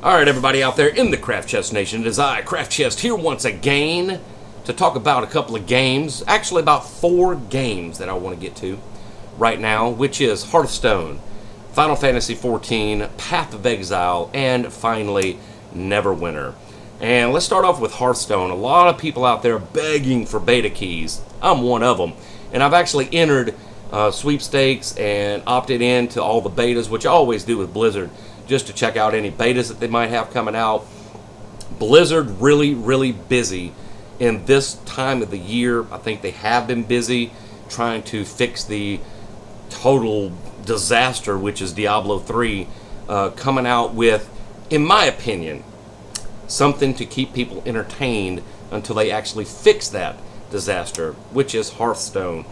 Alright, everybody out there in the Craft Chest Nation, it is I, Craft Chest, here once again to talk about a couple of games, actually about 4 games that I want to get to right now, which is Hearthstone, Final Fantasy XIV, Path of Exile, and finally, Neverwinter. And let's start off with Hearthstone. A lot of people out there begging for beta keys. I'm one of them. And I've actually entered sweepstakes and opted in to all the betas, which I always do with Blizzard, just to check out any betas that they might have coming out. Blizzard really busy in this time of the year. I think they have been busy trying to fix the total disaster, which is Diablo 3, coming out with, in my opinion, something to keep people entertained until they actually fix that disaster, which is Hearthstone.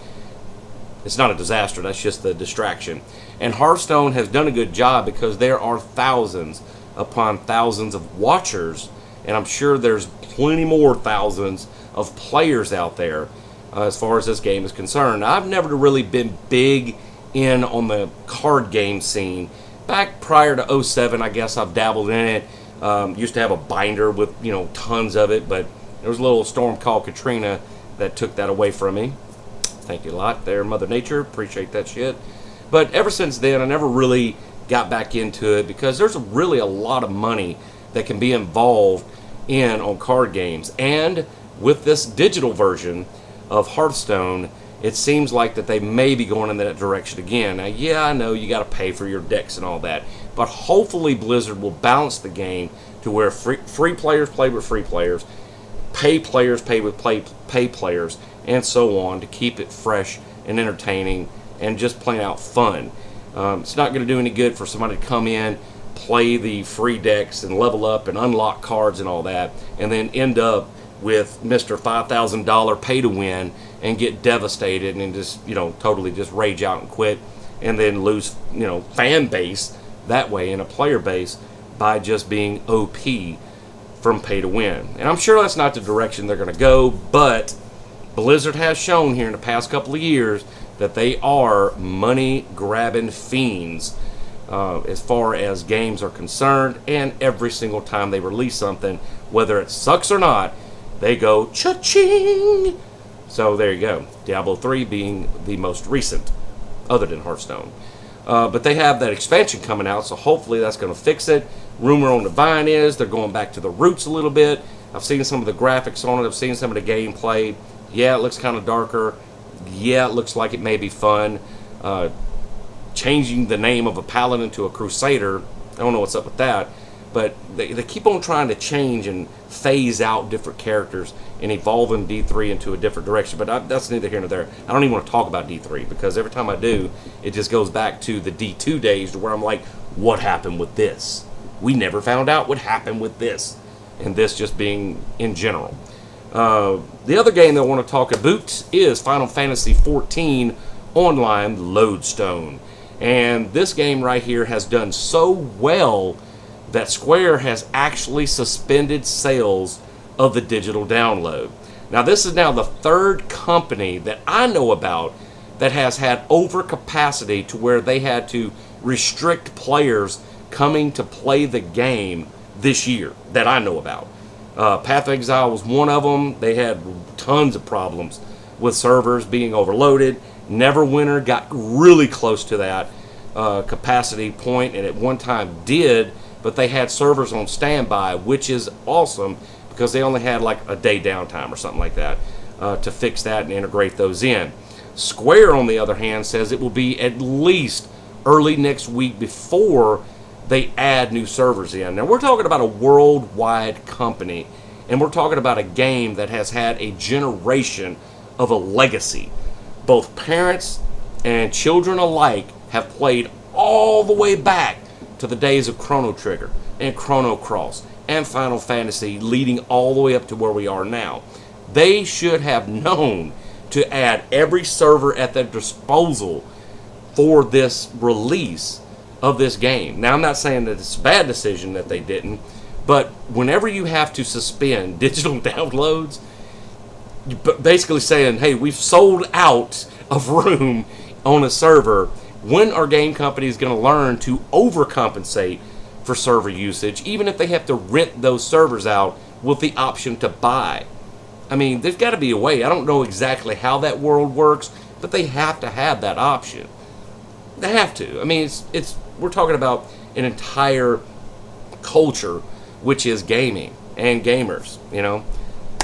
It's not a disaster, that's just the distraction. And Hearthstone has done a good job because there are thousands upon thousands of watchers, and I'm sure there's plenty more thousands of players out there as far as this game is concerned. I've never really been big in on the card game scene. Back prior to '07, I guess I've dabbled in it. Used to have a binder with, tons of it, but there was a little storm called Katrina that took that away from me. Thank you a lot there, Mother Nature. Appreciate that shit. But ever since then, I never really got back into it because there's really a lot of money that can be involved on card games. And with this digital version of Hearthstone, it seems like that they may be going in that direction again. Now, yeah, I know you got to pay for your decks and all that, but hopefully Blizzard will balance the game to where free players play with free players, pay players pay with pay players, and so on, to keep it fresh and entertaining and just plain out fun. It's not going to do any good for somebody to come in, play the free decks and level up and unlock cards and all that, and then end up with Mr. $5,000 pay to win and get devastated and just, totally just rage out and quit, and then lose, fan base that way and a player base by just being OP from pay to win. And I'm sure that's not the direction they're going to go, but Blizzard has shown here in the past couple of years that they are money-grabbing fiends as far as games are concerned, and every single time they release something, whether it sucks or not, they go cha-ching! So there you go. Diablo 3 being the most recent, other than Hearthstone. But they have that expansion coming out, so hopefully that's going to fix it. Rumor on the vine is they're going back to the roots a little bit. I've seen some of the graphics on it. I've seen some of the gameplay. Yeah, it looks kind of darker. Yeah, it looks like it may be fun. Changing the name of a paladin to a crusader, I don't know what's up with that. But they keep on trying to change and phase out different characters and evolving D3 into a different direction. But that's neither here nor there. I don't even want to talk about D3 because every time I do, it just goes back to the D2 days to where I'm like, what happened with this? We never found out what happened with this. And this just being in general. The other game that I want to talk about is Final Fantasy XIV Online Lodestone. And this game right here has done so well that Square has actually suspended sales of the digital download. Now, this is now the 3rd company that I know about that has had overcapacity to where they had to restrict players coming to play the game this year that I know about. Path of Exile was one of them. They had tons of problems with servers being overloaded. Neverwinter got really close to that capacity point, and at one time did, but they had servers on standby, which is awesome because they only had like a day downtime or something like that to fix that and integrate those in. Square, on the other hand, says it will be at least early next week before they add new servers in. Now, we're talking about a worldwide company, and we're talking about a game that has had a generation of a legacy. Both parents and children alike have played all the way back to the days of Chrono Trigger and Chrono Cross and Final Fantasy, leading all the way up to where we are now. They should have known to add every server at their disposal for this release of this game. Now, I'm not saying that it's a bad decision that they didn't, but whenever you have to suspend digital downloads, you're basically saying, hey, we've sold out of room on a server. When are game companies going to learn to overcompensate for server usage, even if they have to rent those servers out with the option to buy. I mean, there's got to be a way. I don't know exactly how that world works, but they have to have that option. They have to. I mean, we're talking about an entire culture, which is gaming and gamers, you know.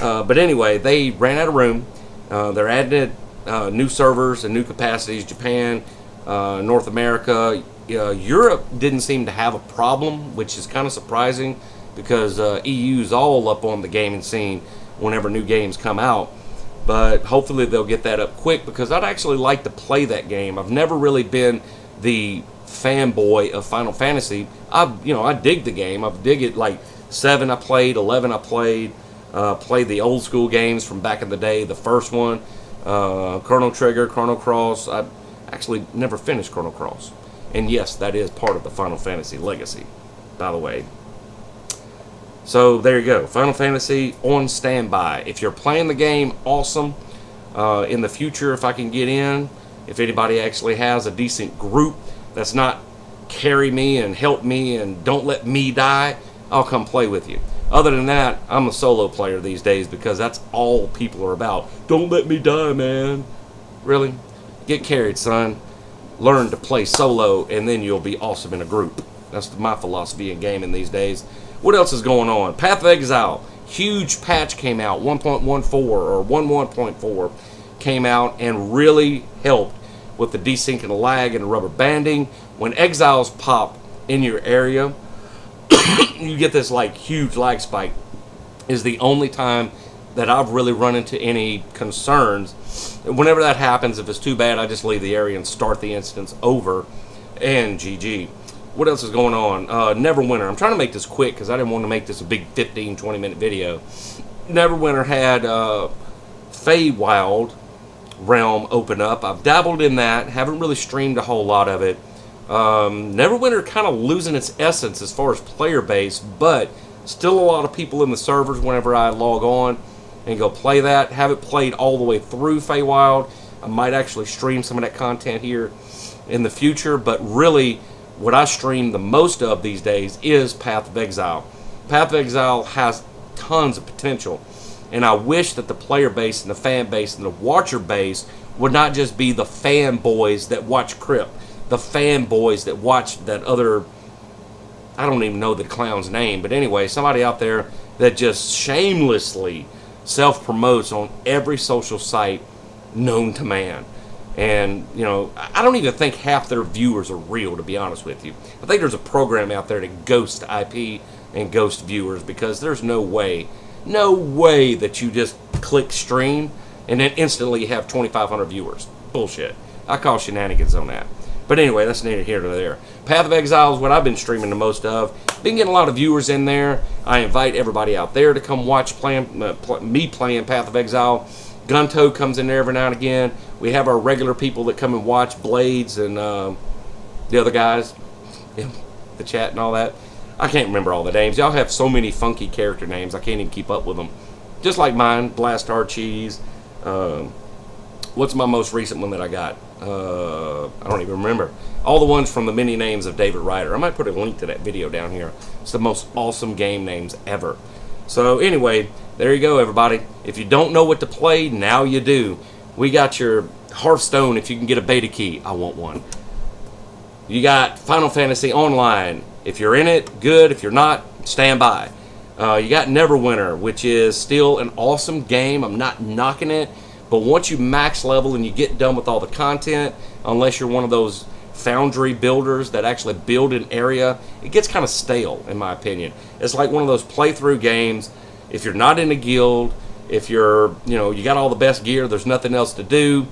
But anyway, they ran out of room. They're adding new servers and new capacities. Japan, North America, Europe didn't seem to have a problem, which is kind of surprising because EU's all up on the gaming scene whenever new games come out. But hopefully they'll get that up quick because I'd actually like to play that game. I've never really been the fanboy of Final Fantasy. I dig the game. I dig it. Like 7 I played, 11 I played. Played the old school games from back in the day. The first one, Chrono Trigger, Chrono Cross. I actually never finished Chrono Cross. And yes, that is part of the Final Fantasy legacy, by the way. So there you go. Final Fantasy on standby. If you're playing the game, awesome. In the future, if I can get in, if anybody actually has a decent group that's not carry me and help me and don't let me die, I'll come play with you. Other than that, I'm a solo player these days because that's all people are about. Don't let me die, man. Really? Get carried, son. Learn to play solo, and then you'll be awesome in a group. That's my philosophy in gaming these days. What else is going on? Path of Exile. Huge patch came out. 1.14 or 1.1.4 came out and really helped with the desync and the lag and the rubber banding. When exiles pop in your area, you get this like huge lag spike. Is the only time that I've really run into any concerns. Whenever that happens, if it's too bad, I just leave the area and start the instance over, and GG. What else is going on? Neverwinter. I'm trying to make this quick because I didn't want to make this a big 15-20 minute video. Neverwinter had Feywild realm open up. I've dabbled in that. Haven't really streamed a whole lot of it. Neverwinter kind of losing its essence as far as player base, but still a lot of people in the servers whenever I log on and go play that. Haven't played all the way through Feywild. I might actually stream some of that content here in the future, but really what I stream the most of these days is Path of Exile. Path of Exile has tons of potential, and I wish that the player base and the fan base and the watcher base would not just be the fanboys that watch Crypt, the fanboys that watch that other, I don't even know the clown's name, but anyway, somebody out there that just shamelessly self-promotes on every social site known to man. And, you know, I don't even think half their viewers are real, to be honest with you. I think there's a program out there to ghost IP and ghost viewers because there's no way that you just click stream and then instantly you have 2,500 viewers. Bullshit. I call shenanigans on that. But anyway, that's neither here nor there. Path of Exile is what I've been streaming the most of. Been getting a lot of viewers in there. I invite everybody out there to come watch me playing Path of Exile. Gunto comes in there every now and again. We have our regular people that come and watch, Blades and the other guys, the chat and all that. I can't remember all the names. Y'all have so many funky character names, I can't even keep up with them. Just like mine, Blast Hard Cheese. What's my most recent one that I got? I don't even remember. All the ones from the many names of David Ryder. I might put a link to that video down here. It's the most awesome game names ever. So anyway, there you go, everybody. If you don't know what to play, now you do. We got your Hearthstone if you can get a beta key. I want one. You got Final Fantasy Online. If you're in it, good. If you're not, stand by. You got Neverwinter, which is still an awesome game. I'm not knocking it. But once you max level and you get done with all the content, unless you're one of those foundry builders that actually build an area, it gets kind of stale, in my opinion. It's like one of those playthrough games. If you're not in a guild, if you're, you got all the best gear, there's nothing else to do,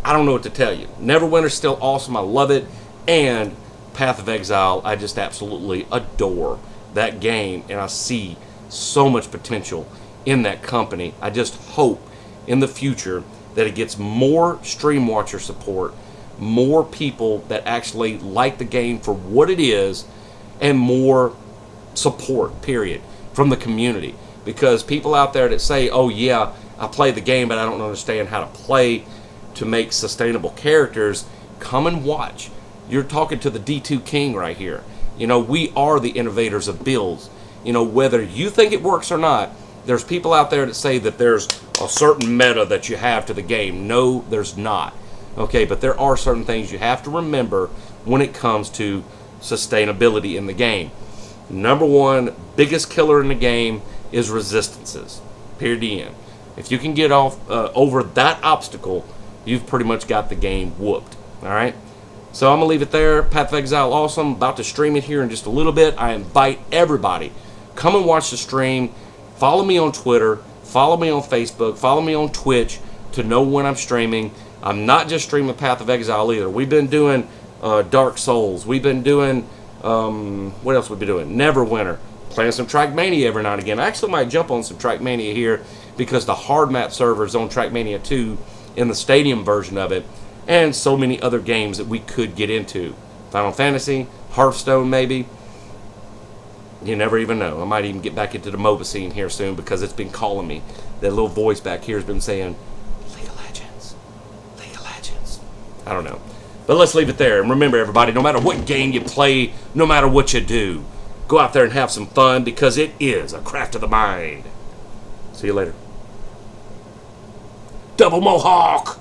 I don't know what to tell you. Neverwinter's still awesome. I love it. And Path of Exile, I just absolutely adore that game, and I see so much potential in that company. I just hope in the future that it gets more stream watcher support, more people that actually like the game for what it is, and more support, period, from the community. Because people out there that say, oh yeah, I play the game but I don't understand how to play to make sustainable characters, come and watch. You're talking to the D2 King right here. You know, we are the innovators of builds. You know, whether you think it works or not, there's people out there that say that there's a certain meta that you have to the game. No, there's not. Okay, but there are certain things you have to remember when it comes to sustainability in the game. Number one, biggest killer in the game is resistances. Period. The end. If you can get off over that obstacle, you've pretty much got the game whooped. All right. So I'm gonna leave it there. Path of Exile, awesome. About to stream it here in just a little bit. I invite everybody, come and watch the stream. Follow me on Twitter. Follow me on Facebook. Follow me on Twitch to know when I'm streaming. I'm not just streaming Path of Exile either. We've been doing Dark Souls. We've been doing what else we've been doing? Neverwinter. Playing some Trackmania every now and again. I actually might jump on some Trackmania here because the hard map server's on Trackmania 2 in the stadium version of it, and so many other games that we could get into. Final Fantasy, Hearthstone maybe. You never even know. I might even get back into the MOBA scene here soon because it's been calling me. That little voice back here has been saying, League of Legends. League of Legends. I don't know. But let's leave it there. And remember, everybody, no matter what game you play, no matter what you do, go out there and have some fun because it is a craft of the mind. See you later. Double Mohawk!